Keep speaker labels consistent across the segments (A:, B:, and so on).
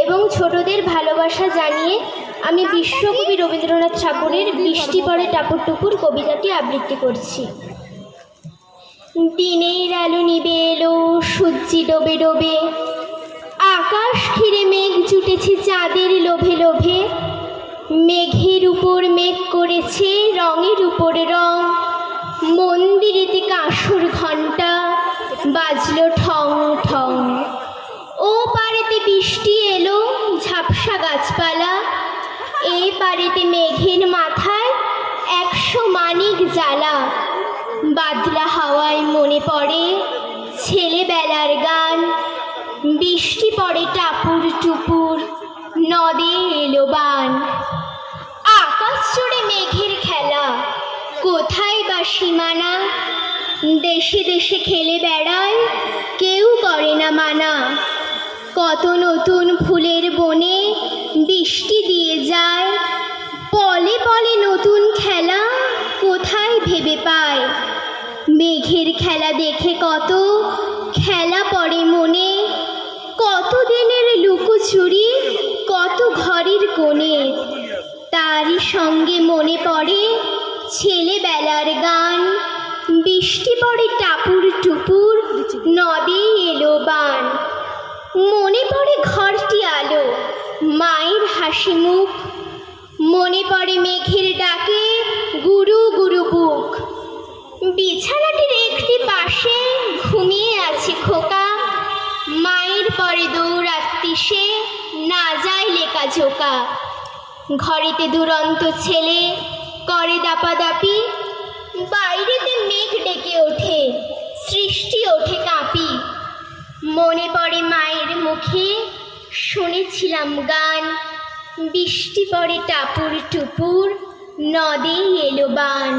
A: এবং ছোটদের ভালোবাসা জানিয়ে আমি বিশ্বকবি রবীন্দ্রনাথ ঠাকুরের বৃষ্টি পড়ে টাপুর টুপুর কবিতাটি আবৃত্তি করছি। দিনের আলো নিবে এলো, সূর্যি ডোবে ডোবে, আকাশ ঘিরে মেঘ জুটেছে চাঁদের লোভে লোভে, মেঘের উপর মেঘ করেছে রঙের উপর রং, মন্দিরেতে কাঁসর ঘণ্টা বাজলো ঠং ঠং। ও পারেতে বৃষ্টি এলো ঝাপসা গাছপালা, এ পারেতে মেঘের মাথায় 100 মানিক জ্বালা। বাদলা হাওয়ায় মনে পড়ে ছেলেবেলার গান, বৃষ্টি পড়ে টাপুর টুপুর নদে এলো বান। আকাশ জুড়ে মেঘের খেলা, কোথায় বা সীমানা, দেশে দেশে খেলে বেড়ায় কেউ করে না মানা। কত নতুন ফুলের বনে বৃষ্টি দিয়ে যায়, পলে পলে নতুন খেলা কোথায় ভেবে পায়। মেঘের খেলা দেখে কত খেলা পড়ে মনে, কত দিনের লুকোচুরি কত ঘরের কোণে। তারই সঙ্গে মনে পড়ে ছেলেবেলার গান, বৃষ্টি পড়ে টাপুর টুপুর নদে এলো বান। মনে পড়ে ঘরটি আলো, মায়ের হাসি মুখ, মনে পড়ে মেঘের ডাকে গুরু গুরু বুক। বিছানাটির একটি পাশে ঘুমিয়ে আছে খোকা, মায়ের পরে দৌড়াত্তি সে না যায় লেকা ঝোকা। ঘরেতে দুরন্ত ছেলে করে দাপাদাপি, বাইরেতে মেঘ ডেকে ওঠে সৃষ্টি ওঠে কাঁপি। মনে পড়ে মায়ের মুখে শুনেছিলাম গান, বৃষ্টি পড়ে টাপুর টুপুর নদে এলো বান।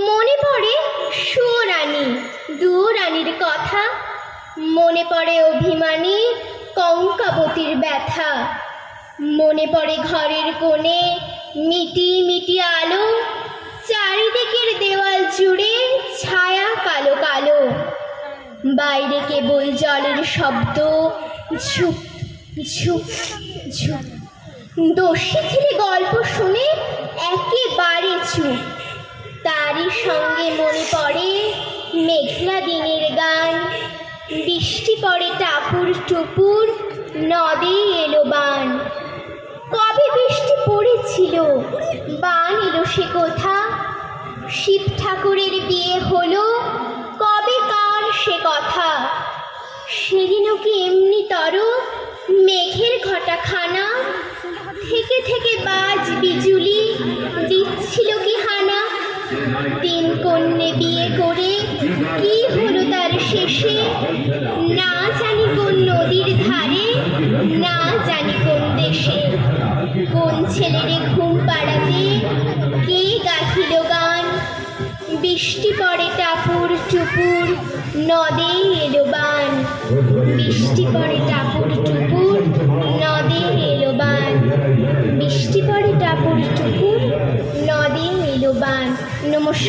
A: মনে পড়ে সুরানী দুরানীর কথা, মনে পড়ে অভিমানী কঙ্কাবতীর ব্যথা। মনে পড়ে ঘরের কোণে মিটি মিটি আলো, চারিদিকের দেওয়াল জুড়ে ছায়া কালো কালো। বাইরে কেবল জলের শব্দ ঝুপ ঝুপ ঝুপ। দস্যি ছেলে গল্প শুনে একেবারে চুপ, তারই সঙ্গে মনে পড়ে মেঘলা দিনের গান, বৃষ্টি পড়ে টাপুর টুপুর নদে এলো বান। কবে বৃষ্টি পড়েছিল বান এলো সে কোথা, শিব ঠাকুরের বিয়ে হলো কবে কার সে কথা। সেদিনও কি এমনি তর মেঘের ঘটাখানা, থেকে থেকে বাজ বিজুলি দিচ্ছিল কি হানা। 3 কন্যে বিয়ে করে কি হলো তার শেষে, না জানি কোন নদীর ধারে না জানি কোন দেশে। কোন ছেলেরে ঘুম পাড়াতে কে গাহিল গান, বৃষ্টি পড়ে টাপুর টুপুর নদে এলো বান। বৃষ্টি পড়ে টাপুর টুপুর নদে এলো বান, বৃষ্টি পড়ে টাপুর টুপুর নদে এলো বান। নমস্কার।